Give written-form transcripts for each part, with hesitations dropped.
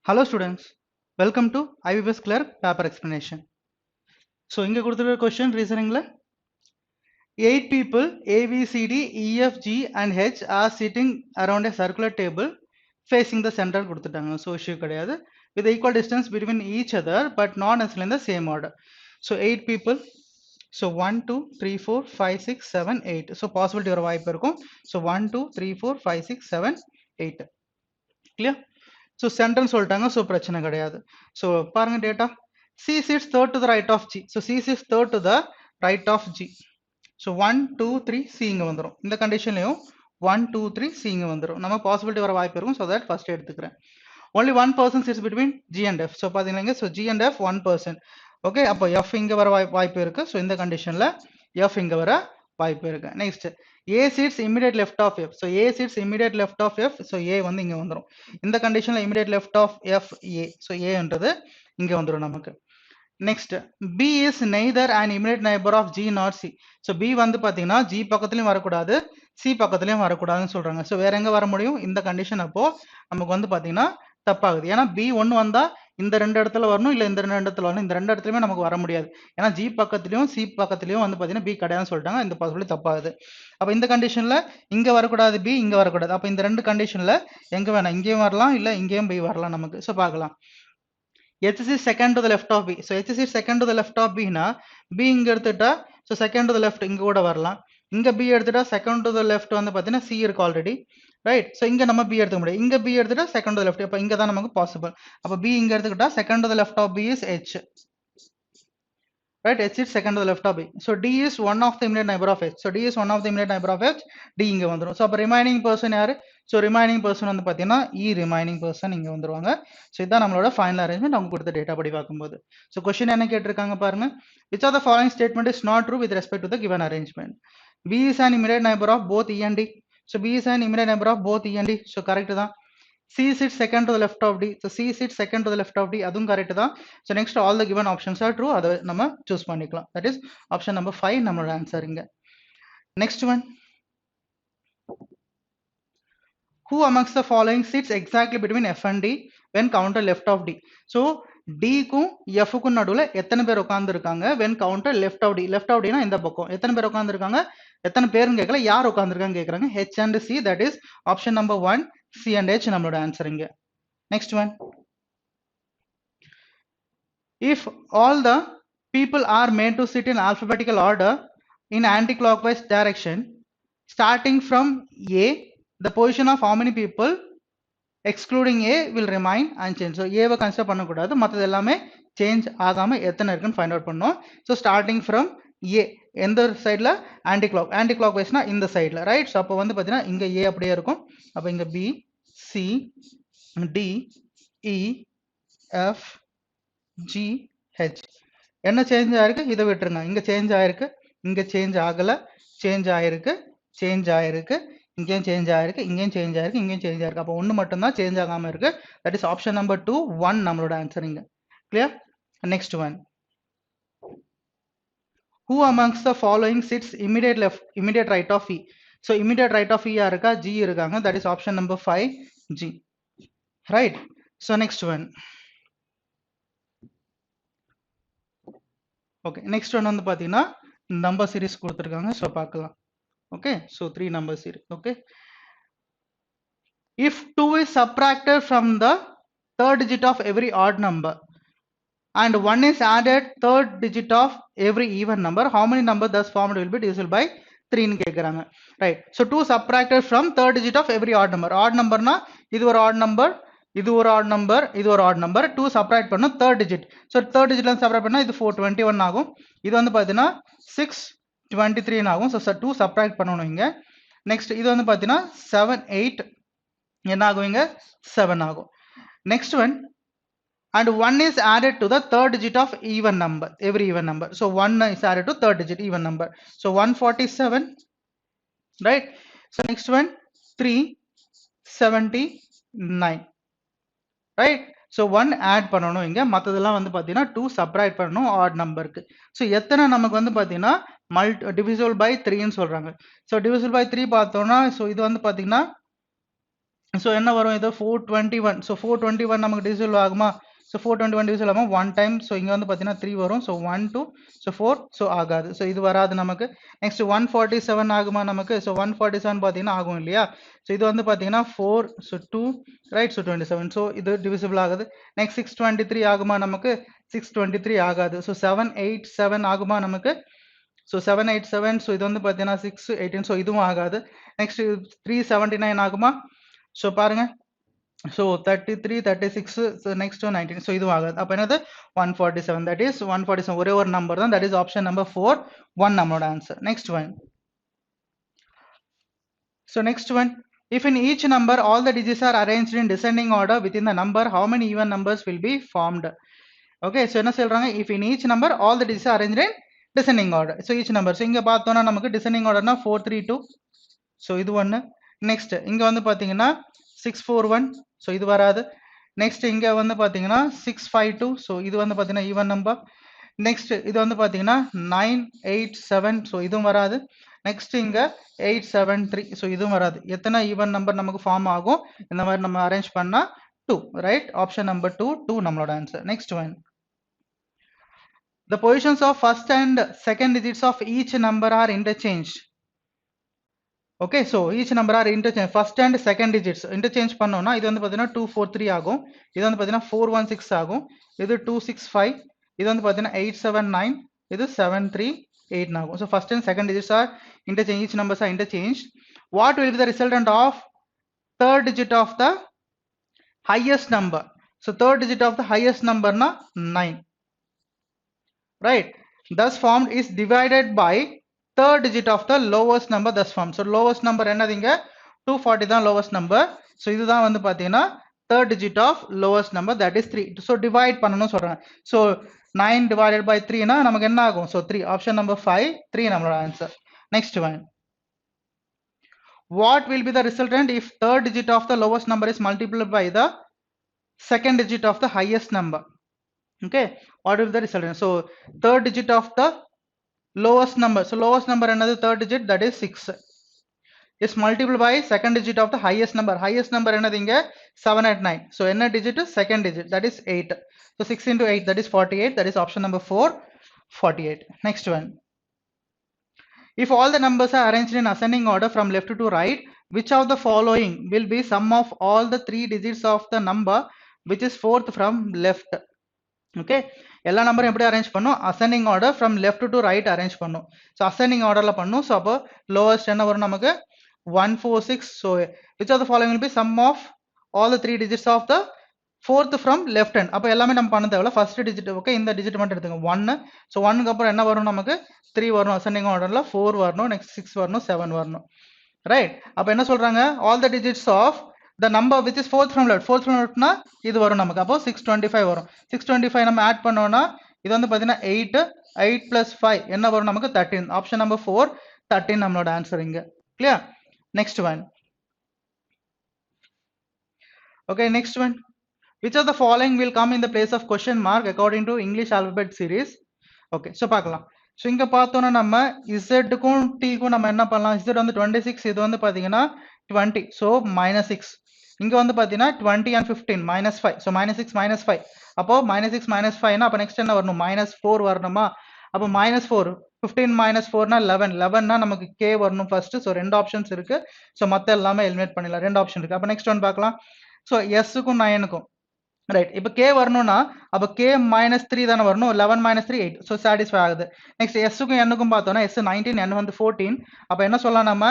Hello students, welcome to IBPS Clerk paper explanation. So inga கொடுத்திருக்கிற question reasoningல 8 people A, B, C, D, E, F, G and H are sitting around a circular table facing the center கொடுத்துட்டாங்க. So issue கிடையாது. With equal distance between each other but not necessarily in the same order. So 8 people. So 1, 2, 3, 4, 5, 6, 7, 8. So possibility ஒரு வாய்ப்பு இருக்கும். So 1, 2, 3, 4, 5, 6, 7, 8. Clear? So sentence சொல்லிட்டாங்க. So பிரச்சனை கிடையாது. So பாருங்க data. C sits third to the right of G. So C sits third to the right of G. So 1, 2, 3 C இங்க வந்துரும். இந்த கண்டிஷன்லயும் 1, 2, 3 C இங்க வந்துரும். நம்ம possibility வர வாய்ப்பு இருக்கும். So that first எடுத்துக்கிறேன். Only one person sits between G and F. So பாத்தீங்கன்னா so G and F one person. Okay, அப்போ F இங்க வர வாய்ப்பு இருக்கு. So இந்த கண்டிஷன்ல F இங்க வர வாய்ப்பு இருக்கு. Next, A sits immediate left of F. So A sits immediate left of F. So A வந்து இங்க வந்துரும். இந்த கண்டிஷன்ல immediate left of F A. So A என்றது இங்க வந்துரும் நமக்கு. Next, B is neither an immediate neighbor of G nor C. So B வந்து பாத்தீங்கன்னா G பக்கத்துலயும் வரக்கூடாது, C பக்கத்துலயும் வரக்கூடாதுன்னு சொல்றாங்க. So வேற எங்க வர முடியும்? இந்த கண்டிஷன் அப்போ நமக்கு வந்து பாத்தீங்கன்னா தப்பாகுது. ஏன்னா B ஒன்னு வந்தா இந்த ரெண்டு இடத்துல வரணும், இல்ல இந்த ரெண்டு இடத்துல வரணும். இந்த ரெண்டு இடத்துலயுமே நமக்கு வர முடியாது. ஏன்னா G பக்கத்துலயும் C பக்கத்துலயும் வந்து பாத்தீங்கன்னா B கிடையாதுன்னு சொல்லிட்டாங்க. இந்த பாசிபிலிட்டி தப்பாகுது. அப்ப இந்த கண்டிஷன்ல இங்க வரக்கூடாது B, இங்க வரக்கூடாது. அப்ப இந்த ரெண்டு கண்டிஷன்ல எங்க வேணா இங்கேயும் வரலாம், இல்ல இங்கேயும் B வரலாம் நமக்கு. So பார்க்கலாம். H is second to the left of B. So H is second to the left of B னா B இங்க எடுத்துட்டா so second to the left இங்க கூட வரலாம். இங்க B எடுத்துட்டா second to the left வந்து பாத்தீங்கன்னா C இருக்கு ஆல்ரெடி. ரைட். So இங்க நம்ம B எடுத்துக்க முடியும். இங்க B எடுத்துட்டா second to the left. அப்ப இங்க தான் நமக்கு பாசிபிள். அப்ப B இங்க எடுத்துக்கிட்டா second to the left of B is H. Right, H is second to the left of B. So D is one of the immediate neighbor of H. So D is one of the immediate neighbor of H. D இங்க வந்துரும். So அப்ப remaining person யாரு? So remaining person வந்து பாத்தீங்கன்னா E remaining person இங்க வந்துருவாங்க. So இதான் நம்மளோட final arrangement அவங்க கொடுத்த டேட்டா படி பார்க்கும்போது. So question என்ன கேட்டிருக்காங்க பாருங்க. Which of the following statement is not true with respect to the given arrangement? B is an immediate neighbor of both E and D. So B is an immediate neighbor of both E and D. So correct தான். C sits second to the left of D. So C sits second to the left of D. அதுவும் correct தான். So next all the given options are true. அதை நம்ம choose பண்ணிக்கலாம். That is option number 5 நம்மளோட answer இங்க. Next one. Who amongst the following sits exactly between F and D when counter left of D? So D க்கும் F க்கும் நடுவுல எத்தனை பேர் உட்கார்ந்து இருக்காங்க when counter left of D? Left of D னா இந்த பக்கம் எத்தனை பேர் உட்கார்ந்து இருக்காங்க? எத்தனை பேருன்னு கேட்கல, யார் உட்கார்ந்து இருக்காங்க கேக்குறாங்க. H and C, that is option number 1. C and H நம்மளோட ஆன்சர் இங்க. Next one. If all the people are made to sit in alphabetical order in anti-clockwise direction starting from A, the position of how many people excluding A will remain unchanged. So A வை consider பண்ணக்கூடாது, மற்றது எல்லாமே change ஆகாம எத்தனை இருக்குன்னு find out பண்ணோம். So starting from A எந்த சைடில் ஆன்டி கிளாக் வைஸ்னா இந்த சைடில், ரைட். ஸோ அப்போ வந்து பார்த்தீங்கன்னா இங்கே ஏ அப்படியே இருக்கும். அப்போ இங்கே பி, சி, டி, இ, எஃப், ஜி, ஹெச் என்ன சேஞ்ச் ஆயிருக்கு? இதை விட்டுருங்க. இங்கே சேஞ்ச் ஆயிருக்கு, இங்கே சேஞ்ச் ஆகலை, சேஞ்ச் ஆயிருக்கு, சேஞ்ச் ஆயிருக்கு, இங்கேயும் சேஞ்ச் ஆயிருக்கு, இங்கேயும் சேஞ்ச் ஆயிருக்கு, இங்கேயும் சேஞ்ச் ஆயிருக்கு. அப்போ ஒன்று மட்டும்தான் சேஞ்ச் ஆகாமல் இருக்கு. தட் இஸ் ஆப்ஷன் நம்பர் 2, 1 நம்மளோட ஆன்சர் இங்க. Clear? Next one. Who amongst the following sits immediate left, immediate right of E? So immediate right of E யாருக்கா? G இருக்காங்க. That is option number 5, G. Right. So next one. Okay. Next one வந்து பாத்தீங்கன்னா number series கொடுத்திருக்காங்க. So பார்க்கலாம். Okay. So 3 number series. Okay. If 2 is subtracted from the third digit of every odd number and 1 is added third digit of every even number, how many number thus formed will be divisible by 3 ன்னு கேக்குறாங்க. Right. So 2 subtracted from third digit of every odd number. Odd number னா இது ஒரு odd number, இது ஒரு odd number, இது ஒரு odd number. 2 subtract பண்ணனும் third digit. So third digitல இருந்து subtract பண்ணா இது 421 ஆகும். இது வந்து பாத்தீங்கன்னா 623 ஆகும். So 2 subtract பண்ணனும் இங்க. Next இது வந்து பாத்தீங்கன்னா 7 8 என்ன ஆகும் இங்க 7 ஆகும். Next one. And 1 is added to the third digit of even number, every even number. So 1 is added to third digit even number. So 147, right? So next one 379, right? So 1 add பண்ணனும் இங்க, மத்ததெல்லாம் வந்து பாத்தீங்கன்னா 2 subtract பண்ணனும் odd numberக்கு. So எத்தனை நமக்கு வந்து பாத்தீங்கன்னா divisible by 3 ன்னு சொல்றாங்க. So divisible by 3 பார்த்தோம்னா so இது வந்து பாத்தீங்கன்னா ஸோ என்ன வரும் இது 421. ஸோ 421 நமக்கு டிவிசிபிள் ஆகுமா? ஸோ 421 டிவிசிபிள் ஆகும் 1 டைம். ஸோ இங்கே வந்து பார்த்தீங்கன்னா 3 வரும். ஸோ 1 2 ஸோ 4 ஸோ ஆகாது. ஸோ இது வராது நமக்கு. நெக்ஸ்ட் 147 ஆகுமா நமக்கு? ஸோ 147 பார்த்தீங்கன்னா ஆகும் இல்லையா? ஸோ இது வந்து பார்த்தீங்கன்னா 4 ஸோ 2 ரைட். ஸோ 27. ஸோ இது டிவிசிபிள் ஆகுது. நெக்ஸ்ட் 623 ஆகுமா நமக்கு? 623 ஆகாது. ஸோ 787 ஆகுமா நமக்கு? ஸோ 787. ஸோ இது வந்து பார்த்தீங்கன்னா 618. ஸோ இதுவும் ஆகாது. நெக்ஸ்ட் 379 ஆகுமா? ஸோ பாருங்க. So 33 36 so next 19. ஸோ இதுவும் ஆகாது. அப்போ என்னது 147. தட் இஸ் 147 ஒரே ஒரு நம்பர் தான். தட் இஸ் ஆப்ஷன் நம்பர் 4 1 நம்மளோட answer. Next one. So next one. If in each number all the digits are arranged in descending order within the number, how many even numbers will be formed? Okay, so என்ன சொல்றாங்க? If in each number all the digits are arranged in descending order. So each number. So இங்க பார்த்தோம்னா நமக்கு descending orderனா 432. So இது ஒன்று. Next இங்கே வந்து பார்த்தீங்கன்னா 641. ஸோ இது வராது. நெக்ஸ்ட் இங்கே வந்து பார்த்தீங்கன்னா 652. ஸோ இது வந்து பார்த்தீங்கன்னா ஈவன் நம்பர். நெக்ஸ்ட் இது வந்து பார்த்தீங்கன்னா 987. ஸோ இதுவும் வராது. நெக்ஸ்ட் இங்கே 873. ஸோ இதுவும் வராது. எத்தனை ஈவன் நம்பர் நமக்கு ஃபார்ம் ஆகும் இந்த மாதிரி நம்ம அரேஞ்ச் பண்ணால்? 2. ரைட். ஆப்ஷன் நம்பர் 2 2 நம்மளோட answer. Next one. The positions of first and second digits of each number are interchanged. Okay, so each number R interchange first and second digits interchange பண்ணோம்னா இது வந்து பார்த்தீங்கன்னா 243 ஆகும். இது வந்து பார்த்தீங்கன்னா 416 ஆகும். இது 265. இது வந்து பார்த்தீங்கன்னா 879. இது 738 ஆகும். So first and second digits are interchange. Each numbers are interchange. What will be the resultant of third digit of the highest number? So third digit of the highest நம்பர்னா 9. Right. thus formed is divided by third digit of the lowest number thus formed. So lowest number என்னதுங்க 240 தான் lowest number. so இதுதான் வந்து பாத்தீங்கன்னா third digit of lowest number, that is 3. so divide பண்ணனும் சொல்றேன். so 9 divided by 3 னா நமக்கு என்ன ஆகும்? so 3. option number 5 3 நம்மளோட answer. next one. what will be the resultant if third digit of the lowest number is multiplied by the second digit of the highest number? okay, what will be the resultant? so third digit of the lowest number, so lowest number another third digit, that is 6, is multiplied by second digit of the highest number. highest number another 789. so என்ன digit? second digit, that is 8. so 6 into 8, that is 48. that is option number 4 48. next one. if all the numbers are arranged in ascending order from left to right, which of the following will be sum of all the three digits of the number which is fourth from left? okay, எல்லா நம்பரும் எப்படி arrange பண்ணும்? Ascending order from left to right arrange பண்ணும். So ascending ஆர்டர்ல பண்ணும். So அப்போ lowest என்ன வரும் நமக்கு? 146. So which of the following will be sum of all the three digits of the fourth from left hand. அப்போ எல்லாமே நம்ம பண்ண தேவையில்ல. ஃபர்ஸ்ட் டிஜிட் ஓகே, இந்த டிஜிட் மட்டும் எடுத்துங்க 1. ஸோ 1க்கு அப்புறம் என்ன வரும் நமக்கு? 3 வரணும். அசெண்டிங் ஆர்டர்ல 4 வரணும். நெக்ஸ்ட் 6 வரணும், 7 வரணும். ரைட். அப்போ என்ன சொல்றாங்க? All the digits of the number which is fourth from left. fourth from left னா இது வரும் நமக்கு. அப்போ 625 வரும். 625 நம்ம ஆட் பண்ணோம்னா இது வந்து பாத்தீங்கன்னா 8 8 plus 5 என்ன வரும் நமக்கு? 13. ஆப்ஷன் நம்பர் 4 13 நம்மளோட ஆன்சர் இங்க. clear? next one. okay, next one. which of the following will come in the place of question mark according to English alphabet series? okay, so பார்க்கலாம். ஸோ இங்கே பார்த்தோன்னா நம்ம இசட்டுக்கும் டீக்கும் நம்ம என்ன பண்ணலாம்? இசட் வந்து 26, இது வந்து பார்த்தீங்கன்னா 20. ஸோ -6. இங்கே வந்து பார்த்தீங்கன்னா 20 and 15 -5. ஸோ -6 -5. அப்போ -6 -5னா அப்போ நெக்ஸ்ட் என்ன வரணும்? -4 வரணுமா? அப்போ -4 15 -4னா 11. 11னா நமக்கு கே வரணும் ஃபர்ஸ்ட். ஸோ 2 ஆப்ஷன்ஸ் இருக்கு. ஸோ மற்ற எல்லாமே எலிமினேட் பண்ணிடலாம். 2 ஆப்ஷன் இருக்கு. அப்போ நெக்ஸ்ட் ஒன் பார்க்கலாம். ஸோ எஸ்ஸுக்கும் 9க்கும் ரைட். இப்போ கே வரணும்னா அப்போ கே -3 தானே வரணும். 11 -3 8. ஸோ சாட்டிஸ்ஃபை ஆகுது. நெக்ஸ்ட் எஸ்ஸுக்கும் என்னுக்கும் பார்த்தோம்னா எஸ் 19 என் வந்து 14. அப்போ என்ன சொல்லலாம் நம்ம?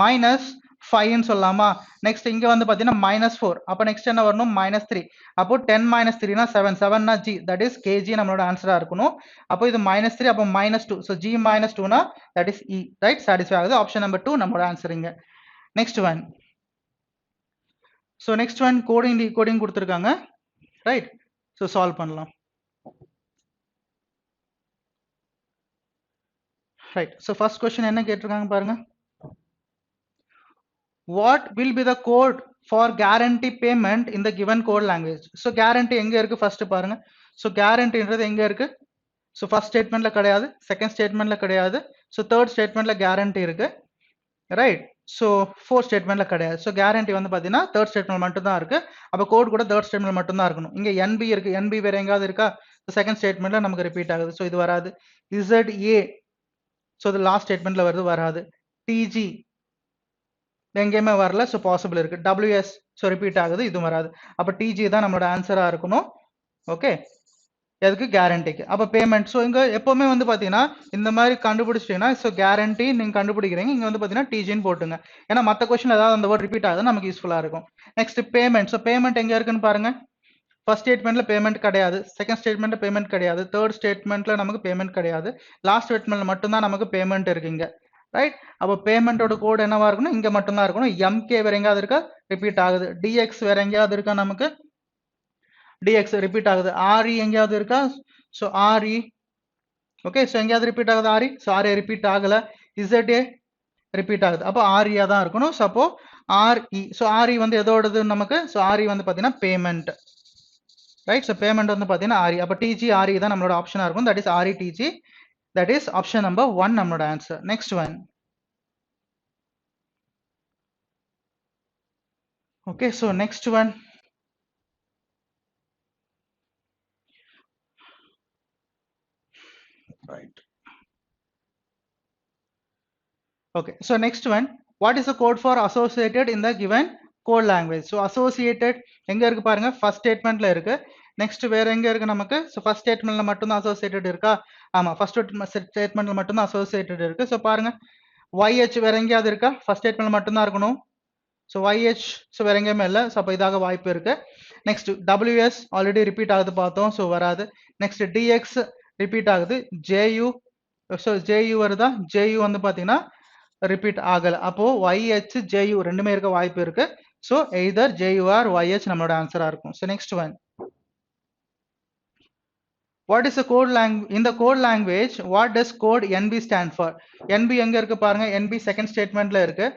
-5ன்னு சொல்லலாமா? நெக்ஸ்ட் இங்கே வந்து பார்த்தீங்கன்னா -4. அப்போ நெக்ஸ்ட் என்ன வரணும்? -3. அப்போ 10 -3னா 7. 7னா ஜி, தட் இஸ் கேஜி நம்மளோட ஆன்சராக இருக்கணும். அப்போ இது -3 அப்போ -2. ஸோ ஜி -2னா that is E. Right, satisfy ஆகுது. ஆப்ஷன் நம்பர் 2 நம்மளோட ஆன்சருங்க. Next one. So next one coding decoding கொடுத்துருக்காங்க. ரைட். ஸோ சால்வ் பண்ணலாம். ரைட். ஸோ ஃபர்ஸ்ட் கொஸ்டின் என்ன கேட்டிருக்காங்க பாருங்க. What will be the code for guarantee payment in the given code language? So guarantee எங்க இருக்கு first பாருங்க. ஸோ கேரண்டின்றது எங்க இருக்கு? ஸோ ஃபர்ஸ்ட் ஸ்டேட்மெண்ட்ல கிடையாது, செகண்ட் ஸ்டேட்மெண்ட்ல கிடையாது. ஸோ தேர்ட் ஸ்டேட்மெண்ட்ல கேரண்டி இருக்கு. ரைட். ஸோ ஃபோர்த் ஸ்டேட்மெண்ட்ல கிடையாது. ஸோ கேரண்டி வந்து பார்த்தீங்கன்னா தேர்ட் ஸ்டேட்மெண்ட் மட்டும் தான் இருக்கு. அப்போ கோட் கூட தேர்ட் ஸ்டேட்மெண்ட் மட்டும் தான் இருக்கணும். இங்க என்பி இருக்கு. என்பி வேற எங்காவது இருக்கா? செகண்ட் ஸ்டேட்மெண்ட்ல நமக்கு ரிப்பீட் ஆகுது. ஸோ இது வராது. இசட்ஏ, ஸோ இது லாஸ்ட் ஸ்டேட்மெண்ட்ல வருது, வராது. டிஜி எங்கேயுமே வரல. ஸோ பாசிபிள் இருக்கு. டபிள்யூஎஸ், ஸோ ரிப்பீட் ஆகுது, இதுவும் வராது. அப்போ டிஜி தான் நம்மளோட ஆன்சரா இருக்கணும். ஓகே, எதுக்கு? கேரண்டிக்கு. அப்போ பேமெண்ட். ஸோ இங்கே எப்போவுமே வந்து பார்த்தீங்கன்னா இந்த மாதிரி கண்டுபிடிச்சிட்டீங்கன்னா, ஸோ கேரண்டி நீங்கள் கண்டுபிடிக்கிறீங்க, இங்கே வந்து பார்த்தீங்கன்னா டிஜின்னு போட்டுங்க. ஏன்னா மற்ற கொஸ்டின் ஏதாவது அந்த வேர்ட் ரிப்பீட் ஆகுது நமக்கு யூஸ்ஃபுல்லாக இருக்கும். Next payment. ஸோ பேமெண்ட் எங்கே இருக்குன்னு பாருங்க. ஃபர்ஸ்ட் ஸ்டேட்மெண்ட்ல பேமெண்ட் கிடையாது, செகண்ட் ஸ்டேட்மெண்ட்ல பேமெண்ட் கிடையாது, தேர்ட் ஸ்டேட்மெண்ட்ல நமக்கு பேமெண்ட் கிடையாது, லாஸ்ட் ஸ்டேட்மெண்ட்ல மட்டும்தான் நமக்கு பேமெண்ட் இருக்குங்க. ரைட். அப்போ பேமெண்டோட கோட் என்னவா இருக்கணும்? இங்கே மட்டும்தான் இருக்கணும். எம்கே வேற எங்கேயாவது இருக்கா? ரிப்பீட் ஆகுது. டிஎக்ஸ் வேற எங்கேயாவது இருக்கா? நமக்கு டிஎக்ஸ் ரிப்பீட் ஆகுது. ஆர்இ எங்கேயாவது இருக்கா? So RE. ஓகே, ஸோ எங்கேயாவது ரிப்பீட் ஆகுது ஆர்இ? ஸோ ஆர்ஏ ரிப்பீட் ஆகல. இசட்ஏ ரிப்பீட் ஆகுது. அப்போ ஆர்இயா தான் இருக்கணும். ஸோ அப்போ ஆர்இ. ஸோ ஆர்இ வந்து எதோடது நமக்கு? ஸோ ஆர்இ வந்து பார்த்தீங்கன்னா பேமெண்ட். ரைட். ஸோ பேமெண்ட் வந்து பார்த்தீங்கன்னா ஆர்இ. அப்போ டிஜி ஆர்இ தான் நம்மளோட ஆப்ஷனாக இருக்கும். That is RE DG. That is option number 1 நம்மளோட answer. Next one. Okay, so next one. Right. Okay, so next one, what is the code for associated in the given code language? So associated எங்க இருக்கு பாருங்க, first statementல இருக்கு. Next வேற எங்க இருக்கு நமக்கு? So first ஸ்டேட்மெண்ட்ல மட்டும் தான் அசோசியேட்டட் இருக்கா? ஆமா, ஃபர்ஸ்ட் ஸ்டேட்மெண்ட்ல மட்டும் தான் அசோசியேட்டட் இருக்கு. ஸோ பாருங்க, YH வேற எங்கேயாவது இருக்கா? ஃபர்ஸ்ட் ஸ்டேட்மெண்ட்ல மட்டும் தான் இருக்கணும். ஸோ YH ஸோ வேற எங்கேயுமே இல்லை. ஸோ அப்போ இதாக வாய்ப்பு இருக்கு. நெக்ஸ்ட் WS ஆல்ரெடி ரிப்பீட் ஆகுது பார்த்தோம், ஸோ வராது. நெக்ஸ்ட் DX ரிப்பீட் ஆகுது. JU, ஸோ JU வருதா? JU வந்து பார்த்தீங்கன்னா ரிப்பீட் ஆகல. அப்போ YH JU ரெண்டுமே இருக்க வாய்ப்பு இருக்கு. So either JU or YH நம்மளோட ஆன்சரா இருக்கும். So next one, what is the code language? In the code language, what does code NB stand for? NB எங்க இருக்கு பாருங்க. NB செகண்ட் ஸ்டேட்மெண்ட்ல இருக்கு.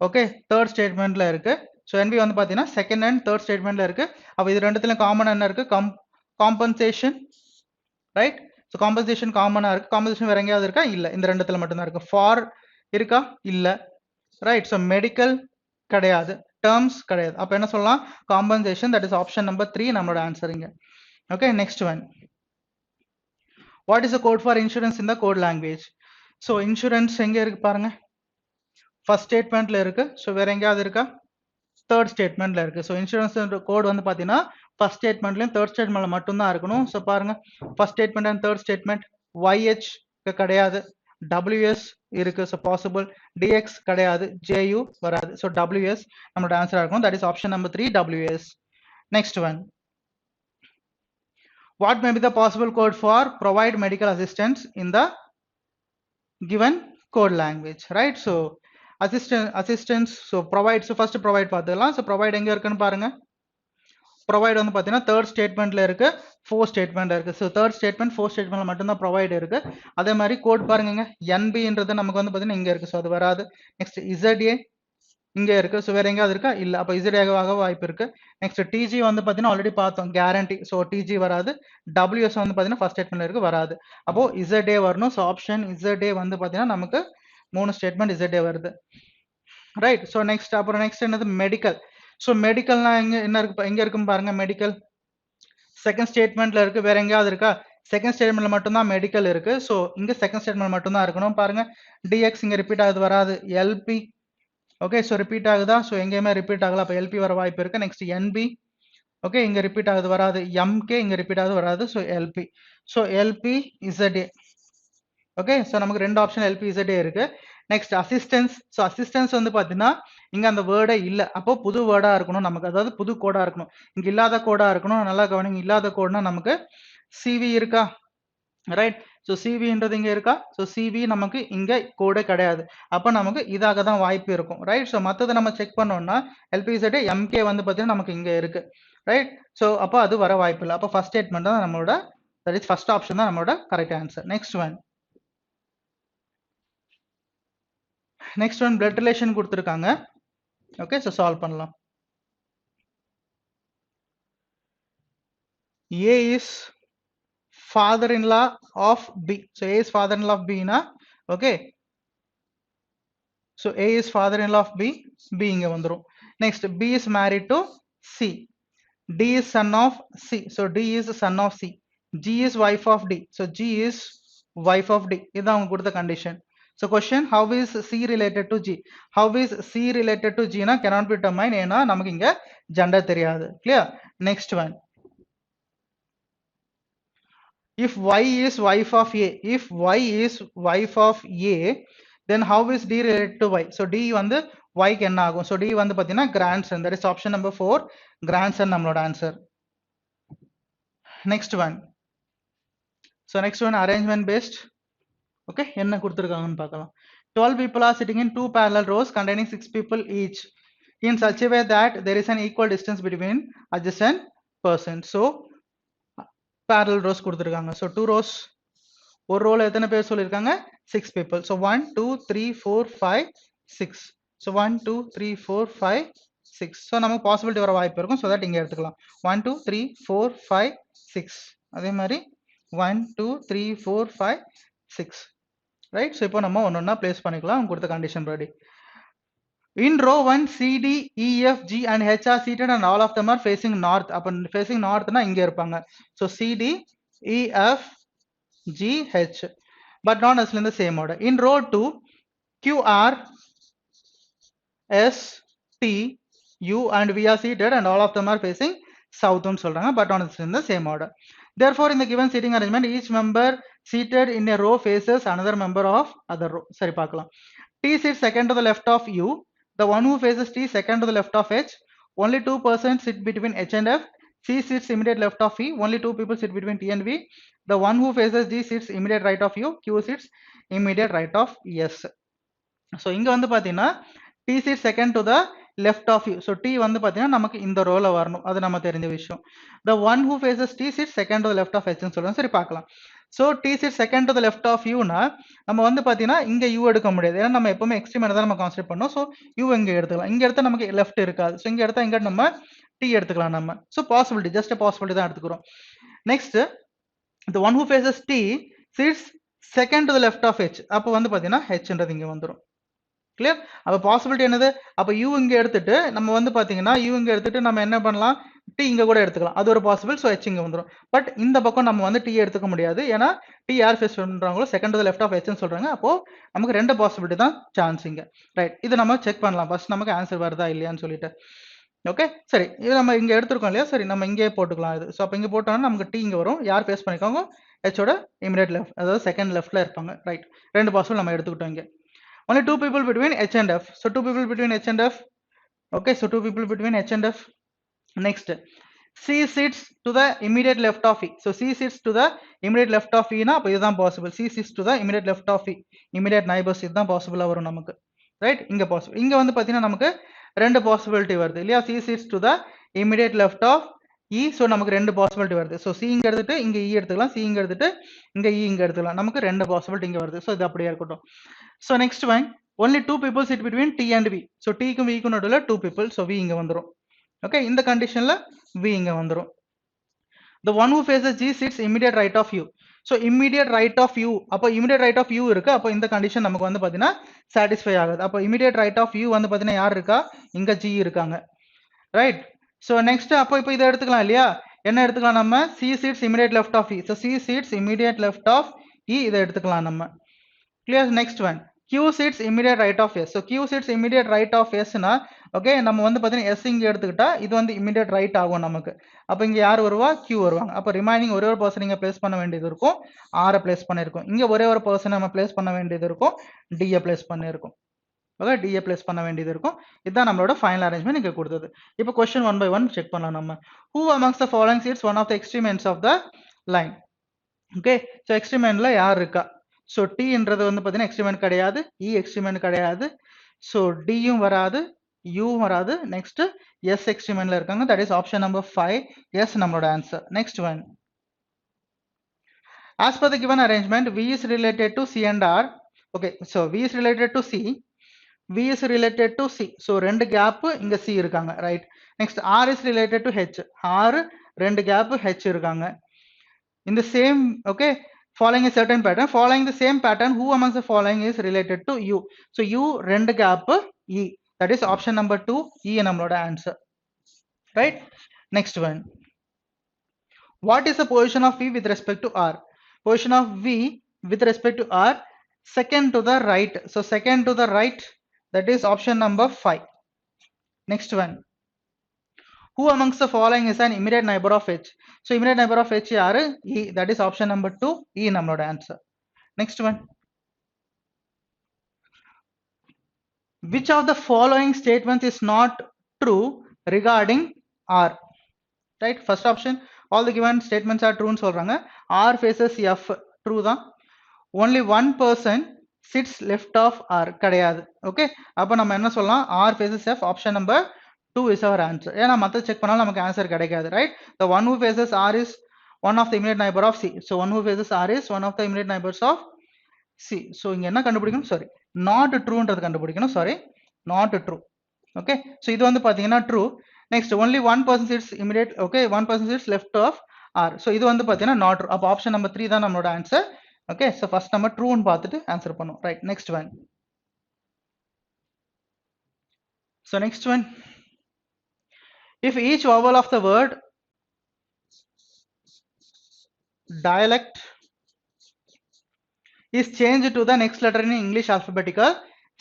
ஓகே, தேர்ட் ஸ்டேட்மெண்ட்ல இருக்கு. ஸோ NB வந்து பார்த்தீங்கன்னா செகண்ட் அண்ட் தேர்ட் ஸ்டேட்மெண்ட்ல இருக்கு. அப்போ இது ரெண்டுத்துலையும் காமன் என்ன இருக்கு? காம்பன்சேஷன். ரைட். ஸோ காம்பன்சேஷன் காமனாக இருக்கு. காம்பன்சேஷன் வேற எங்கேயாவது இருக்கா? இல்லை, இந்த ரெண்டுத்துல மட்டும்தான் இருக்கு. ஃபார் இருக்கா? இல்லை. ரைட். ஸோ மெடிக்கல் கிடையாது, டேர்ம்ஸ் கிடையாது. அப்போ என்ன சொல்லலாம்? Compensation. That is option number 3 நம்மளோட ஆன்சருங்க. Okay, next one, what is the code for insurance in the code language? So insurance எங்க இருக்கு பாருங்க, ஃபர்ஸ்ட் ஸ்டேட்மெண்ட்ல இருக்கு. ஸோ வேற எங்கேயாவது இருக்கா? தேர்ட் ஸ்டேட்மெண்ட்ல இருக்கு. ஸோ இன்சூரன்ஸ் கோட் வந்து பார்த்தீங்கன்னா ஃபர்ஸ்ட் ஸ்டேட்மெண்ட்லையும் தேர்ட் ஸ்டேட்மெண்ட்ல மட்டும்தான் இருக்கணும். ஸோ பாருங்க, first statement and third statement. YH கிடையாது, WS இருக்கு. So possible. DX கிடையாது, JU வராது. ஸோ WS நம்மளோட ஆன்சரா இருக்கும். That is option number 3 WS. Next one, what may be the possible code for provide medical assistance in the given code language? Right. So assistance, so provide. So first provide பார்த்துக்கலாம். So provide எங்க இருக்குன்னு பாருங்க. Provide வந்து பார்த்தீங்கன்னா third ஸ்டேட்மெண்ட்ல இருக்கு, fourth ஸ்டேட்மெண்ட்ல இருக்கு. So third statement fourth ஸ்டேட்மெண்ட்ல மட்டும்தான் provide இருக்கு. அதே மாதிரி கோட் பாருங்க, NBன்றது நமக்கு வந்து பார்த்தீங்கன்னா இங்க இருக்கு. ஸோ அது வராது. நெக்ஸ்ட் ZA இங்கே இருக்கு. ஸோ வேற எங்கேயாவது இருக்கா? இல்லை. அப்போ ZA வாய்ப்பு இருக்கு. நெக்ஸ்ட் TG வந்து பார்த்தீங்கன்னா ஆல்ரெடி பார்த்தோம், கேரண்டி. ஸோ TG வராது. WS வந்து பார்த்தீங்கன்னா ஃபர்ஸ்ட் ஸ்டேட்மெண்ட்ல இருக்கு, வராது. அப்போ ZA வரணும். ஸோ ஆப்ஷன் ZA வந்து பார்த்தீங்கன்னா நமக்கு 3 ஸ்டேட்மெண்ட் ZA வருது. ரைட். ஸோ நெக்ஸ்ட், அப்புறம் நெக்ஸ்ட் என்னது? மெடிக்கல். ஸோ மெடிக்கல்னா எங்க என்ன இருக்கு? எங்க இருக்குன்னு பாருங்க. மெடிக்கல் செகண்ட் ஸ்டேட்மெண்ட்ல இருக்கு. வேற எங்கேயாவது இருக்கா? செகண்ட் ஸ்டேட்மெண்ட்ல மட்டும்தான் மெடிக்கல் இருக்கு. ஸோ இங்க செகண்ட் ஸ்டேட்மெண்ட் மட்டும்தான் இருக்கணும். பாருங்க, DX இங்க ரிப்பீட் ஆகுது, வராது. LP, ஓகே, ஸோ ரிப்பீட் ஆகுதா? ஸோ எங்கேயுமே ரிப்பீட் ஆகல. அப்போ LP வர வாய்ப்பு இருக்கு. நெக்ஸ்ட் NB, ஓகே, இங்க ரிப்பீட் ஆகுது, வராது. MK இங்க ரிப்பீட் ஆகுது, வராது. So LP. So LP ZA. Okay, so நமக்கு ரெண்டு ஆப்ஷன் LP ZA இருக்கு. Next assistance. ஸோ அசிஸ்டன்ஸ் வந்து பார்த்தீங்கன்னா இங்க அந்த வேர்டே இல்லை. அப்போ புது வேர்டா இருக்கணும் நமக்கு, அதாவது புது கோடா இருக்கணும். இங்க இல்லாத கோடா இருக்கணும். நல்லா கவனிங்க, இல்லாத கோட்னா நமக்கு CV இருக்கா? ரைட். ஸோ CVன்றது இங்க இருக்கா? ஸோ CV நமக்கு இங்க கோடே கிடையாது. அப்போ நமக்கு இதாக தான் வாய்ப்பு இருக்கும். ரைட். ஸோ மற்றதை நம்ம செக் பண்ணோம்னா LPZ MK வந்து பார்த்தீங்கன்னா நமக்கு இங்க இருக்கு. ரைட். ஸோ அப்போ அது வர வாய்ப்பு இல்லை. அப்போ ஃபர்ஸ்ட் ஸ்டேட்மெண்ட் தான் நம்மளோட, தட் இஸ் ஃபர்ஸ்ட் ஆப்ஷன் தான் நம்மளோட correct answer. Next one, next one blood relation கொடுத்துருக்காங்க. ஓகே, ஸோ சால்வ் பண்ணலாம். A is father-in-law of B. So A is father-in-law of B na, okay. So A is father-in-law of B, B இங்க வந்துரும். Next B is married to C, D is son of C, so D is son of C. G is wife of D, so G is wife of D. இதான் அவங்க கொடுத்த condition. So question, how is C related to G? How is C related to G na cannot be determined, ஏனா நமக்கு இங்க gender தெரியாது. Clear? Next one. If Y is wife of A, if Y is wife of A, then how is D related to Y? So D வந்து Y க்கு என்ன ஆகும்? So D வந்து பாத்தீங்கன்னா grandson. That is option number 4, grandson நம்மளோட answer. Next one. So next one, arrangement based. Okay, என்ன கொடுத்திருக்காங்கன்னு பார்க்கலாம். 12 people are sitting in 2 parallel rows containing 6 people each in such a way that there is an equal distance between adjacent persons. So parallel rows கொடுத்திருக்காங்க. So 2 rows, ஒரு ரோல எத்தனை பேர் சொல்லிருக்காங்க? 6 people. So 1 2 3 4 5 6. So 1 2 3 4 5 6. So நமக்கு possibility வர வாய்ப்பு இருக்கும். So that இங்க எடுத்துக்கலாம். 1 2 3 4 5 6. அதே மாதிரி 1 2 3 4 5 6. Right? So இப்போ நம்ம ஒன்னொன்னா பிளேஸ் பண்ணிக்கலாம் கொடுத்த கண்டிஷன் படி. In row 1 C D E F G and H are seated and all of them are facing north. அப்ப facing north னா இங்க இருப்பாங்க. So C D E F G H, but not necessarily in the same order. In row 2 Q R S T U and V are seated and all of them are facing south னு சொல்றாங்க, but not necessarily in the same order. Therefore in the given seating arrangement each member seated in a row faces another member of other row. சரி பார்க்கலாம். T sits second to the left of U, the one who faces T second to the left of H. Only 2 persons sit between H and F. C sits immediate left of E. Only 2 people sit between T and V. The one who faces G sits immediate right of U. Q sits immediate right of S. So இங்க வந்து பாத்தீங்கன்னா T sits second to the left of U. So T வந்து பாத்தீங்கன்னா நமக்கு இந்த ரோல வரணும், அது நம்ம தெரிஞ்ச விஷயம். The one who faces T sits second to the left of H ன்னு சொல்றோம். சரி பார்க்கலாம். So T sits second to the left of U னா நம்ம வந்து பாத்தீங்கன்னா இங்க U எடுக்க முடியாது, ஏன்னா நம்ம எப்பவுமே எக்ஸ்ட்ரீம் தான் நம்ம கான்சென்ட்ரேட் பண்ணோம். So U இங்க எடுத்துக்கலாம், இங்க எடுத்தா நமக்கு லெஃப்ட் இருக்காது. So இங்க எடுத்தா இங்க நம்ம T எடுத்துக்கலாம் நம்ம. So possibility, just a possibility தான் எடுத்துக்கிறோம். Next, the one who faces T sits second to the left of H. அப்போ வந்து பாத்தீங்கன்னா H ன்றது இங்க வந்துரும். Clear? அப்ப பாசிபிலிட்டி என்னது? அப்ப U இங்க எடுத்துட்டு நம்ம வந்து பாத்தீங்கன்னா U இங்க எடுத்துட்டு நம்ம என்ன பண்ணலாம்? T இங்க கூட எடுத்துக்கலாம், அது ஒரு பாசிபிள். சோ H இங்க வந்துரும். பட் இந்த பக்கம் நம்ம வந்து T எடுத்துக்க முடியாது, ஏன்னா T யார் ஃபேஸ் பண்றாங்களோ second to the left of H ன்னு சொல்றாங்க. அப்போ நமக்கு ரெண்டு பாசிபிலிட்டி தான் சான்ஸ் இங்க. ரைட், இது நம்ம செக் பண்ணலாம் ஃபர்ஸ்ட் நமக்கு ஆன்சர் வருதா இல்லையான்னு சொல்லிட்டு. ஓகே, சரி, இது நம்ம இங்க எடுத்துருக்கோம் இல்லையா? சரி, நம்ம இங்கே போட்டுக்கலாம் இது. சோ அப்ப இங்க போட்டோம்னா நமக்கு T இங்க வரும். யார் ஃபேஸ் பண்ணிருக்காங்க? H ஓட இமிடியேட் லெஃப்ட், அதாவது செகண்ட் லெஃப்ட்ல இருப்பாங்க. ரைட், ரெண்டு பாசிபிள் நம்ம எடுத்துக்கிட்டோம் இங்க. Only 2 people between H and F. So 2 people between H and F. Okay, so 2 people between H and F. Next, C sits to the immediate left of E. So C sits to the immediate left of E na, appo idhaan possible. C sits to the immediate left of E. Immediate neighbors idhaan possible varum namakku. Right? Inga possible. Inga vandu pathina namakku rendu possibility varudhu illaya? C sits to the immediate left of E. So நமக்கு ரெண்டு possibility வருது. So C இங்க எடுத்துட்டு இங்க E எடுத்துக்கலாம், C இங்க எடுத்துட்டு இங்க E இங்க எடுத்துக்கலாம். நமக்கு ரெண்டு பாசிபிலிட்டி இங்க வருது. So இது அப்படியே இருக்கட்டும். So next one, only 2 people sit between T and V. So T க்கும் V க்கும் நடுவுல 2 people. So V இங்க வந்துரும். Okay, இந்த கண்டிஷன்ல V இங்க வந்துரும். The one who faces G sits immediate right of U. So immediate right of U, அப்ப immediate right of U இருக்கு. அப்ப இந்த கண்டிஷன் நமக்கு வந்து பாத்தீங்கன்னா satisfy ஆகுது. அப்ப immediate right of U வந்து பாத்தீங்கன்னா யார் இருக்கா? இங்க G இருக்காங்க. Right? So next, அப்போ இப்போ இதை எடுத்துக்கலாம் இல்லையா? என்ன எடுத்துக்கலாம் நம்ம? C sits immediate left of E. So C sits immediate left of E, இதை எடுத்துக்கலாம் நம்ம. Clear? Next one, Q sits immediate right of S. So Q sits immediate right of S னா, okay, நம்ம வந்து பாத்தீங்கன்னா S இங்க எடுத்துக்கிட்டா இது வந்து immediate right ஆகும் நமக்கு. அப்ப இங்க யார் வருவா? Q வருவாங்க. அப்ப ரிமைனிங் ஒரே ஒரு பர்சன் இங்க பிளேஸ் பண்ண வேண்டியது இருக்கும், R பிளேஸ் பண்ணிருக்கோம். இங்க ஒரே ஒரு பர்சன் நம்ம பிளேஸ் பண்ண வேண்டியது இருக்கும், D பிளேஸ் பண்ணிருக்கோம். ஓகே, D பிளேஸ் பண்ண வேண்டியது இருக்கும். இதுதான் நம்மளோட ஃபைனல் அரேஞ்ச்மெண்ட் இங்க கொடுத்தது. இப்போ क्वेश्चन 1 by 1 செக் பண்ணலாம் நம்ம. Who amongst the following sits one of the extreme ends of the line? Okay, so extreme எண்ட்ல யார் இருக்கா? சோ T ன்றது வந்து பாத்தீங்கன்னா எக்ஸ்ட்ரீம் எண்ட் கிடையாது, E எக்ஸ்ட்ரீம் எண்ட் கிடையாது, சோ D யும் வராது, U வராது. நெக்ஸ்ட் S எக்ஸ்ட்ரீம் எண்ட்ல இருக்காங்க. That is option number 5. S நம்மளோட answer. Next one, as per the given arrangement V is related to C and R. Okay, so V is related to C, V is related to C. So ரெண்டு gap இங்க C இருக்காங்க. Right, next R is related to H. R ரெண்டு gap H இருக்காங்க. In the same, okay, following a certain pattern, following the same pattern, who amongst the following is related to U? So U ரெண்டு gap E, that is option number 2 E நம்மளோட answer, right? Next one, what is the position of V with respect to R? Position of V with respect to R, second to the right, so second to the right, that is option number 5. Next one, who amongst the following is an immediate neighbor of H? So immediate neighbor of H யாரு? E, that is option number 2 E நம்மளோட answer. Next one, which of the following statements is not true regarding R? Right, first option, all the given statements are true னு சொல்றாங்க. R faces F, true தான். Only one person sits left of R, கிடையாது. Okay, அப்ப நம்ம என்ன சொல்லலாம்? R faces F, option number 2 is our answer. ஏன்னா மத்த செக் பண்ணாலும் நமக்கு ஆன்சர் கிடைக்காது, right? The one who faces R is one of the immediate neighbor of C. So one who faces R is one of the immediate neighbors of C. So இங்க என்ன கண்டுபிடிக்கணும்? Sorry, not true ன்றது கண்டுபிடிக்கணும். Sorry, not true. Okay, so இது வந்து பாத்தீங்கன்னா true. Next, only one person sits immediate, okay, one person sits left of R. So இது வந்து பாத்தீங்கன்னா not true. அப்ப option number 3 தான் நம்மளோட ஆன்சர். Okay, so first நம்ம true னு பார்த்துட்டு ஆன்சர் பண்ணுவோம். Right, next one. So next one, if each vowel of the word dialect is changed to the next letter in English alphabetical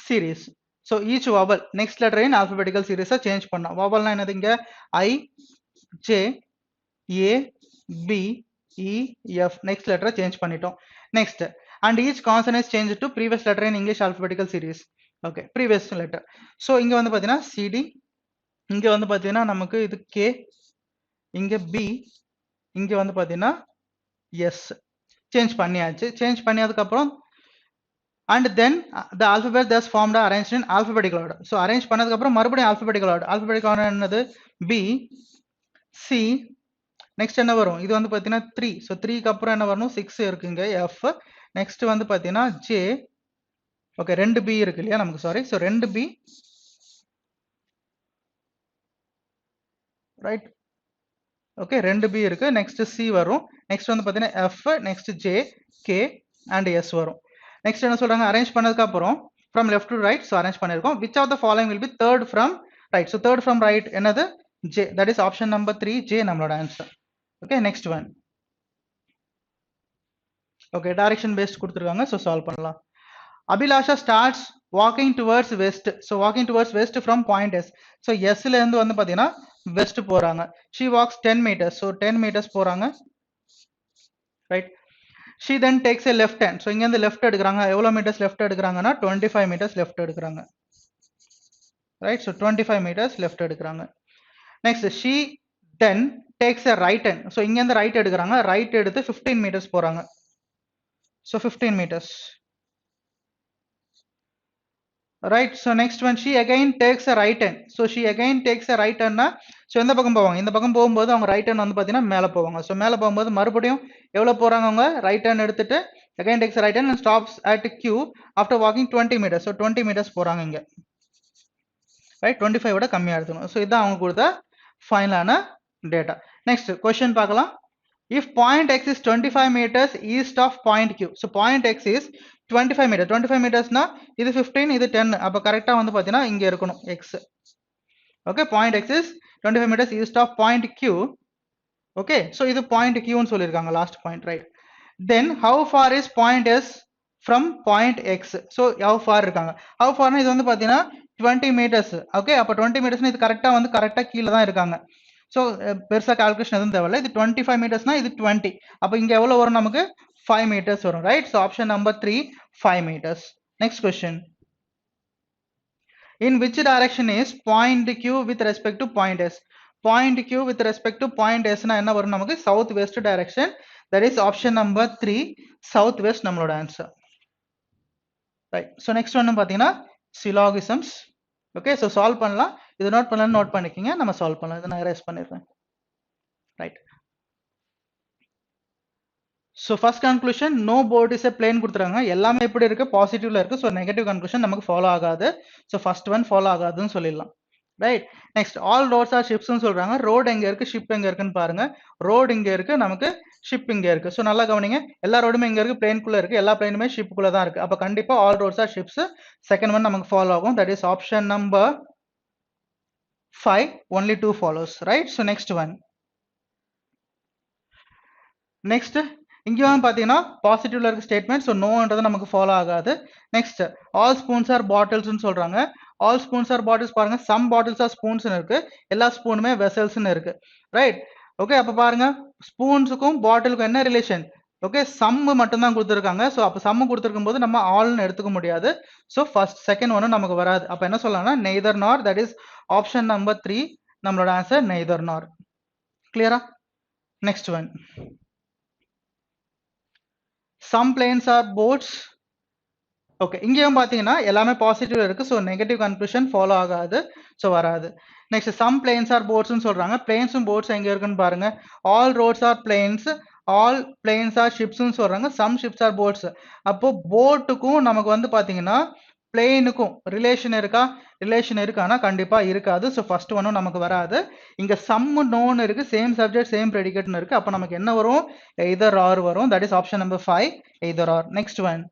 series. So each vowel next letter in alphabetical series change பண்ணா. vowel னா என்னது? இங்க I, J, A, B, E, F, next letter change பண்ணிட்டோம். Next, and each consonant is changed to previous letter in English alphabetical series. Okay, previous letter. So இங்க வந்து பாத்தீங்கன்னா CD, இங்க வந்து பாத்தீங்கன்னா நமக்கு இது K, இங்க B, இங்க வந்து பாத்தீங்கன்னா S change பண்ணியாச்சு. change பண்ணியதுக்கு அப்புறம் and then the alphabet thus formed are arranged in alphabetical order. So arrange பண்ணதுக்கு அப்புறம் மறுபடியும் alphabetical order. alphabetical order என்னது? B, C, next என்ன வரும்? இது வந்து பாத்தீங்கன்னா 3. so 3 க்கு அப்புறம் என்ன வரணும்? 6 இருக்குங்க, F. next வந்து பாத்தீங்கன்னா J. okay, 2 B இருக்கு இல்லையா நமக்கு? sorry, so 2 B, right? okay, 2 B இருக்கு. next C வரும். next வந்து பாத்தீங்கன்னா F, next J, K and S வரும். next என்ன சொல்றாங்க? arrange பண்ணதுக்கு அப்புறம் from left to right, so arrange பண்ணிருக்கோம். which of the following will be third from right? so third from right என்னது? J, that is option number 3 J நம்மளோட answer. okay, next one. okay, direction based கொடுத்திருக்காங்க, so solve பண்ணலாம். Abhilasha starts walking towards west, so walking towards west from point S. so S ல இருந்து வந்து பாத்தீங்கன்னா west போறாங்க. she walks 10 meters, so 10 meters போறாங்க, right? she then takes a left hand, so இங்க இருந்து left எடுக்கறாங்க. எவ்வளவு meters left எடுக்கறாங்கன்னா 25 meters left எடுக்கறாங்க, right? so 25 meters left எடுக்கறாங்க. next, she then takes a right hand, so இங்க இருந்து right எடுக்கறாங்க. right எடுத்து 15 meters போறாங்க, so 15 meters, right? so next one, she again takes a right hand, so she again takes a right hand னா so எந்த பக்கம் போவாங்க? இந்த பக்கம் போகும்போது அவங்க right hand வந்து பாத்தீங்கன்னா மேல போவாங்க. so மேல போகும்போது மறுபடியும் எவ்வளவு போறாங்க? அவங்க right hand எடுத்துட்டு again takes a right hand and stops at Q after walking 20 meters, so 20 meters போறாங்க இங்க, right? 25 விட கம்மியா எடுக்கணும். so இதான் அவங்க கொடுத்த ஃபைனலான டேட்டா. நெக்ஸ்ட் क्वेश्चन பார்க்கலாம். if point X is 25 meters east of point Q, so point X is 25 meters. 25 meters னா இது 15, இது 10. அப்ப கரெக்ட்டா வந்து பாத்தீங்கன்னா இங்க இருக்கணும் X. okay, point X is 25 meters east of point Q. okay, so இது point Q னு சொல்லிருக்காங்க, last point, right? then how far is point S from point X? so how far இருக்காங்க? how far னா இது வந்து பாத்தீங்கன்னா 20 meters. okay, அப்ப 20 meters னா இது கரெக்ட்டா வந்து கரெக்ட்டா கீழ தான் இருக்காங்க. so பெருசா கால்குலேஷன் எதுவும் தேவையில்லை. இது 25 meters னா இது 20. அப்ப இங்க எவ்வளவு வரும் நமக்கு? 5 meters வரும், right? so option number 3 5 meters. next question, in which direction is point Q with respect to point S? point Q with respect to point S னா என்ன வரும் நமக்கு? south west direction, that is option number 3 south west நம்மளோட answer, right? so next one பாத்தீங்கன்னா syllogisms. okay, so solve பண்ணலாம். இது note பண்ணலாம், note பண்ணிக்கங்க, நம்ம சால்வ் பண்ணலாம். இதை நான் erase பண்ணிடுறேன், right? so first conclusion, no board is a plane கொடுத்துறாங்க. எல்லாமே எப்படி இருக்கு? பாசிட்டிவ்ல இருக்கு. so negative conclusion நமக்கு ஃபாலோ ஆகாது. so first one ஃபாலோ ஆகாதுன்னு சொல்லிடலாம், right. Next all roads are ஷிப்ஸ்னு சொல்றாங்க. ரோடு எங்க இருக்கு, ஷிப் எங்க இருக்குன்னு பாருங்க. ரோடு இங்க இருக்கு, நமக்கு ஷிப் இங்க இருக்கு. ஸோ நல்லா கவனிங்க, எல்லா ரோடுமே இங்க இருக்கு, பிளேனுக்குள்ள இருக்கு, எல்லா பிளேனுமே ஷிப்புக்குள்ள தான் இருக்கு. அப்ப கண்டிப்பா all roads are ships second one நமக்கு ஃபாலோ ஆகும். That is option number 5, only 2 follows, right? So next one. Next, இங்க வந்து பாத்தீங்கன்னா பாசிட்டிவ்ல இருக்க ஸ்டேட்மெண்ட், ஸோ நோன்றது நமக்கு ஃபாலோ ஆகாது. நெக்ஸ்ட் ஆல் ஸ்பூன்ஸ் ஆர் பாட்டில்ஸ்னு சொல்றாங்க. ஆல் ஸ்பூன்ஸ் ஆர் பாட்டில்ஸ் பாருங்க, சம் பாட்டில்ஸ் ஆர் ஸ்பூன்ஸ்னு இருக்கு, எல்லா ஸ்பூனுமே வெசல்ஸ்னு இருக்கு, ரைட்? ஓகே, அப்ப பாருங்க ஸ்பூன்ஸுக்கும் பாட்டிலுக்கும் என்ன ரிலேஷன்? ஓகே, சம் மட்டும் தான் கொடுத்துருக்காங்க. ஸோ அப்போ சம் கொடுத்துருக்கும் போது நம்ம ஆல்னு எடுத்துக்க முடியாது. ஸோ ஃபர்ஸ்ட் செகண்ட் ஒன்று நமக்கு வராது. அப்போ என்ன சொல்லலாம்னா neither nor, that is option number 3 நம்மளோட ஆன்சர் நெய்தர் நார். கிளியரா? Next one. Some planes are boats. Okay, இங்கேயும் பார்த்தீங்கன்னா எல்லாமே பாசிட்டிவ் இருக்கு, ஸோ நெகட்டிவ் கன்க்ளூஷன் ஃபாலோ ஆகாது, ஸோ வராது. நெக்ஸ்ட் சம் பிளேன்ஸ் ஆர் போட்ஸ்னு சொல்றாங்க. பிளேன்ஸும் போட்ஸ் எங்க இருக்குன்னு பாருங்க. All roads are planes, all planes are ஷிப்ஸ்னு சொல்றாங்க. Some ships are boats. அப்போ போட்டுக்கும் நமக்கு வந்து பார்த்தீங்கன்னா பிளேனுக்கும் ரிலேஷன் இருக்கா? ரிலேஷன் இருக்கு, ஆனால் கண்டிப்பா இருக்காது. ஸோ ஃபர்ஸ்ட் ஒன்னும் நமக்கு வராது. இங்க சம் நோன் இருக்கு, சேம் சப்ஜெக்ட் சேம் ப்ரெடிகேட்னு இருக்கு. அப்போ நமக்கு என்ன வரும்? எய்தர் ஆர் வரும். That is option number 5, either or. Next one.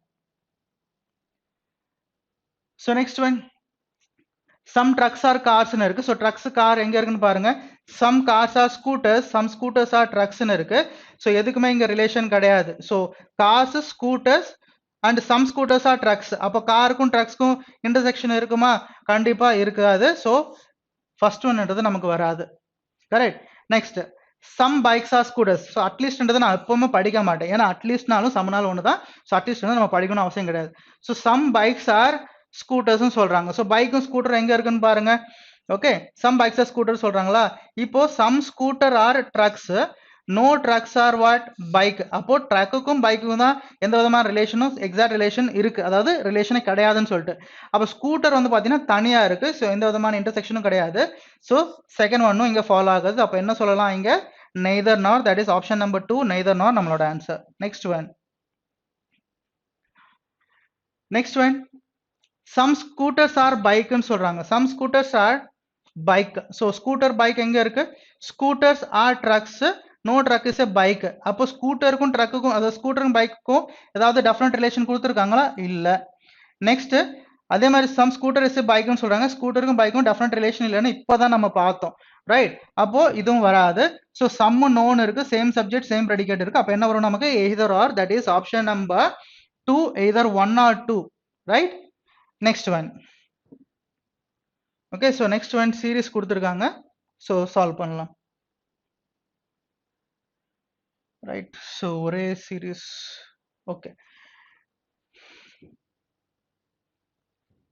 So next one, some trucks are கார்ஸ்னு இருக்கு. ஸோ ட்ரக்ஸ் கார் எங்க இருக்குன்னு பாருங்க. Some cars are scooters, some scooters are ட்ரக்ஸ்னு இருக்கு. ஸோ எதுக்குமே இங்க ரிலேஷன் கிடையாது. So cars, scooters and some scooters are trucks. அப்போ காருக்கும் ட்ரக்ஸ்க்கும் இன்டர்செக்ஷன் இருக்குமா? கண்டிப்பா இருக்காது. ஸோ ஃபர்ஸ்ட் ஒன்ன்றது நமக்கு வராது. Correct. Next some bikes R scooters. So அட்லீஸ்ட்ன்றது நான் எப்பவுமே படிக்க மாட்டேன், ஏன்னா அட்லீஸ்ட்னாலும் சம்னாலும் ஒன்று தான். ஸோ அட்லீஸ்ட் வந்து நம்ம படிக்கணும் அவசியம் கிடையாது. So some bikes R scooters சொல்றாங்க. ஸோ பைக்கும் ஸ்கூட்டர் எங்க இருக்குன்னு பாருங்க. Okay, some bikes or scooter சொல்றாங்களா? இப்போ some scooter or trucks, no trucks or what bike. அப்போ ட்ரக்குக்கும் பைக்குக்கும் தான் எந்த விதமான ரிலேஷனும் எக்ஸாக்ட் ரிலேஷன் இருக்கு, அதாவது ரிலேஷனே கிடையாதுன்னு சொல்லிட்டு. அப்போ ஸ்கூட்டர் வந்து பாத்தீங்கன்னா தனியா இருக்கு, ஸோ எந்த விதமான இன்டர்செக்ஷனும் கிடையாது. ஸோ செகண்ட் ஒன்னும் இங்க ஃபாலோ ஆகுது. அப்போ என்ன சொல்லலாம் இங்க? Neither nor, that is option number 2, neither nor நம்மளோட answer. Next one. Next one, some scooters are பைக்னு சொல்றாங்க. Some scooters are bike. So scooter bike எங்க இருக்கு? Scooters are trucks, no truck is a bike. அப்போ ஸ்கூட்டருக்கும் ட்ரக்குக்கும், அதாவது ஸ்கூட்டருக்கும் பைக்குக்கும் ஏதாவது definite relation கொடுத்துருக்காங்களா? இல்ல. நெக்ஸ்ட் அதே மாதிரி சம் ஸ்கூட்டர் இஸ் பைக்னு சொல்றாங்க. ஸ்கூட்டருக்கும் பைக்கும் டெஃபினட் ரிலேஷன் இல்லைன்னு இப்பதான் நம்ம பார்த்தோம், ரைட்? அப்போ இதுவும் வராது. ஸோ சம் நோன் இருக்கு, சேம் சப்ஜெக்ட் சேம் ப்ரெடிகேட் இருக்கு. அப்போ என்ன வரும் நமக்கு? Either R, that is option number 2, either 1 or 2, right? Next one. Okay, so next one series கொடுத்துருக்காங்க, ஸோ சால்வ் பண்ணலாம், ரைட்? ஸோ ஒரே சீரீஸ். ஓகே,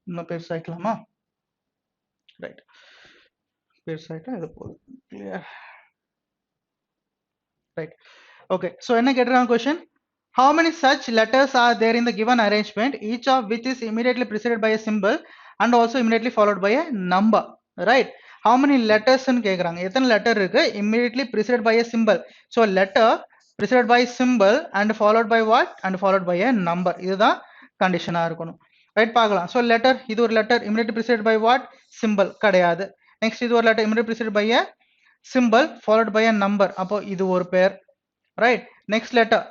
இன்னும் பெருசாய்க்கலாமா? ரைட், பெருசாயிட்டா இது போதும். Clear, right? ஓகே, ஸோ என்ன கேட்டிருக்காங்க question? How many such letters are there in the given arrangement, each of which is immediately preceded by a symbol and also immediately followed by a number, right? How many letters ன்னு கேக்குறாங்க. எத்தனை letter இருக்கு immediately preceded by a symbol? So letter preceded by symbol and followed by what? And followed by a number. இதுதான் கண்டிஷனா இருக்கணும், right? பார்க்கலாம். So letter, இது ஒரு letter immediately preceded by what? Symbol கிடையாது. நெக்ஸ்ட் இது ஒரு letter immediately preceded by a symbol followed by a number. அப்போ இது ஒரு பேர், right? Next letter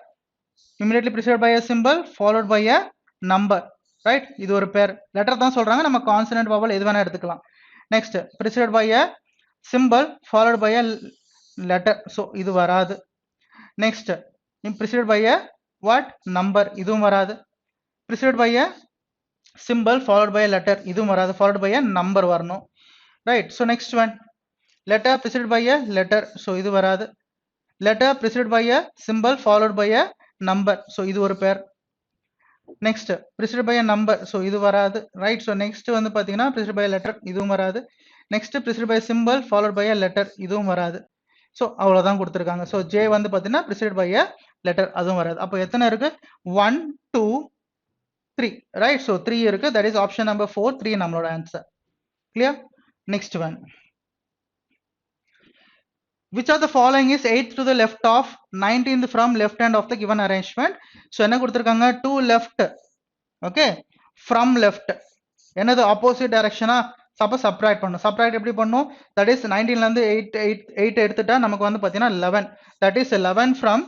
immediately preceded by a symbol followed by a number, right? இது ஒரு பேர். லெட்டர் தான் சொல்றாங்க, நம்ம கான்சனன்ட் வவல் எது வேணா எடுத்துக்கலாம். Next preceded by a symbol followed by a letter, so இது வராது. Next preceded by a what? Number, இதுவும் வராது. preceded by a symbol followed by a letter, இதுவும் வராது. followed by a number வரணும், right? So next one, letter preceded by a letter, so இது வராது. letter preceded by a symbol followed by a number, so இது ஒரு பேர். Next preceded by a number, so இது வராது, ரைட்? ஸோ நெக்ஸ்ட் வந்து பாத்தீங்கன்னா preceded by a letter, இதுவும் வராது. Next preceded by a symbol followed by a letter, இதுவும் வராது. ஸோ அவ்வளவுதான் கொடுத்துருக்காங்க. ஸோ ஜே வந்து பாத்தீங்கன்னா preceded by a letter, அதுவும் வராது. அப்போ எத்தனை இருக்கு? 1 2 3, ரைட்? ஸோ 3 இருக்கு, தட் இஸ் ஆப்ஷன் நம்பர் 4, 3 நம்மளோட answer. Clear? Next one. Which of the following is 8th to the left of 19th from left hand of the given arrangement? So என்ன கொடுத்திருக்காங்க? to left, okay, from left. என்னது opposite டைரக்ஷனா? அப்போ subtract பண்ணும். Subtract எப்படி பண்ணும்? That is 19ல இருந்து 8 எடுத்துட்டா நமக்கு வந்து பார்த்தீங்கன்னா 11. That is 11 from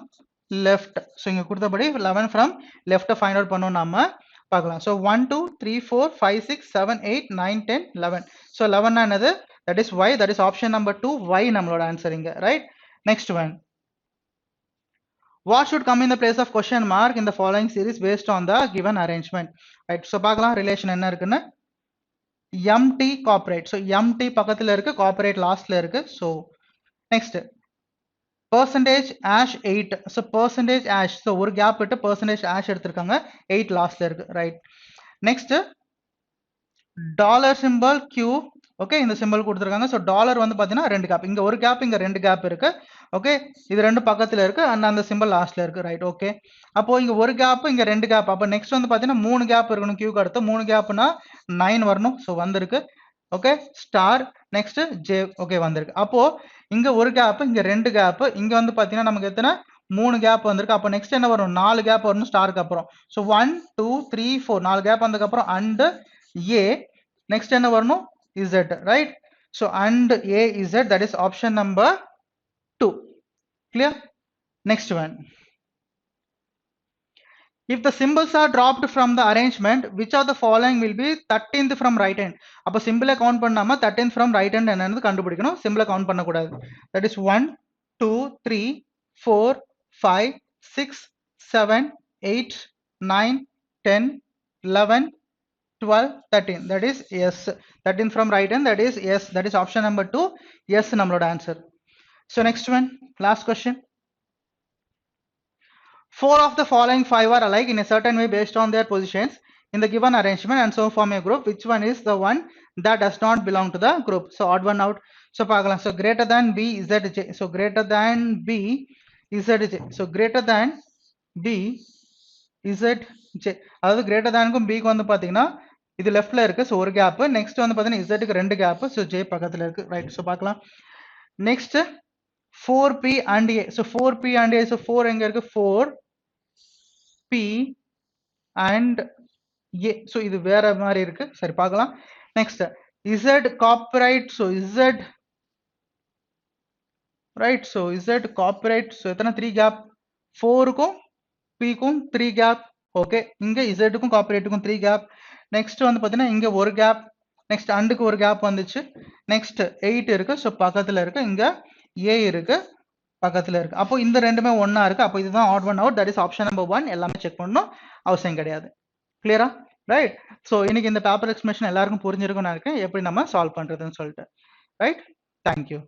left. So இங்கே கொடுத்தபடி 11 ஃப்ரம் லெஃப்ட்டை ஃபைண்ட் அவுட் பண்ணோம் நம்ம பார்க்கலாம். ஸோ 1 2 3 4 5 6 7 8 9 10 11. ஸோ 11 என்னது? That is y. That is option number 2 y நம்மளோட ஆன்சர் இங்க, right? Next one. What should come in the place of question mark in the following series based on the given arrangement? Right. So பார்க்கலாம் relation என்ன இருக்குன்னு. MT corporate. So MT பக்கத்துல இருக்கு, corporate லாஸ்ட்ல இருக்கு. So next percentage ash 8. So percentage ash. So ஒரு gap விட்டு percentage ash எடுத்திருக்காங்க, 8 லாஸ்ட்ல இருக்கு, right? Next dollar simple Q. Okay, இந்த சிம்பிள் கொடுத்துருக்காங்க. ஸோ டாலர் வந்து பார்த்தீங்கன்னா 2 கேப், இங்கே ஒரு கேப், இங்கே 2 கேப் இருக்கு. ஓகே, இது 2 பக்கத்தில் இருக்கு அண்ட் அந்த சிம்பிள் லாஸ்ட்ல இருக்கு, ரைட்? ஓகே, அப்போ இங்கே ஒரு கேப், இங்கே 2 கேப், அப்போ நெக்ஸ்ட் வந்து பார்த்தீங்கன்னா 3 கேப் இருக்கணும். Qக்கு அடுத்து 3 கேப்னா 9 வரணும். ஸோ வந்திருக்கு. Okay, star next J. Okay, வந்திருக்கு. அப்போ இங்கே ஒரு கேப், இங்கே 2 கேப், இங்கே வந்து பார்த்தீங்கன்னா நமக்கு எத்தனை? 3 கேப் வந்திருக்கு. அப்போ நெக்ஸ்ட் என்ன வரும்? 4 கேப் வரணும் ஸ்டாருக்கு அப்புறம். ஸோ 1 2 3 4 4 கேப் வந்ததுக்கப்புறம் அண்ட் ஏ. Next என்ன வரணும்? Z, right? So and A is Z, that is option number 2. Clear? Next one. If the symbols are dropped from the arrangement, which of the following will be 13th from right hand? அப்போ symbol count பண்ணாம 13th from right hand என்னன்னு கண்டுபிடிக்கணும். symbol count பண்ணக்கூடாது. That is 1 2 3 4 5 6 7 8 9 10 11 12 13. That is yes. 13 from right hand, that is yes. That is option number 2. Yes, நம்மளோட answer. So next one, last question. 4 of the following 5 are alike in a certain way based on their positions in the given arrangement and so form a group. Which one is the one that does not belong to the group? So odd one out. So பார்க்கலாம். So greater than B, ZJ. So greater than B, ZJ. So greater than B, ZJ. அதாவது greater thanக்கும் B க்கு வந்து பார்த்தீங்கன்னா இது லெஃப்ட்ல இருக்கு. So ஒரு gap. Next வந்து பார்த்தீங்கன்னா இசட்டுக்கு 2 கேப். ஸோ ஜே பக்கத்தில் இருக்கு, ரைட்? ஸோ பார்க்கலாம். Next 4P and A. So 4P and A. So 4 எங்க இருக்கு? 4P and A. ஸோ இது வேற மாதிரி இருக்கு, சரி பார்க்கலாம். Next Z copyright. So Z, right? So Z copyright. So எத்தனை? 3 கேப். 4க்கும் Pக்கும் 3 கேப். ஓகே, இங்க இசட்டுக்கும் காப்பரேட்டுக்கும் 3 கேப். நெக்ஸ்ட் வந்து பார்த்தீங்கன்னா இங்கே ஒரு கேப். நெக்ஸ்ட் அண்டுக்கு ஒரு கேப் வந்துச்சு. நெக்ஸ்ட் 8 இருக்கு. ஸோ பக்கத்தில் இருக்கு. இங்கே ஏ இருக்கு, பக்கத்தில் இருக்கு. அப்போ இந்த ரெண்டுமே ஒன்றா இருக்கு. அப்போ இதுதான் odd one out. That is option number 1. எல்லாமே செக் பண்ணணும் அவசியம் கிடையாது. கிளியரா? ரைட்? ஸோ இன்னைக்கு இந்த பேப்பர் எக்ஸ்பிளேஷன் எல்லாருக்கும் புரிஞ்சிருக்கும்னு நினைக்கிறேன், எப்படி நம்ம சால்வ் பண்ணுறதுன்னு சொல்லிட்டு. ரைட்? தேங்க்யூ.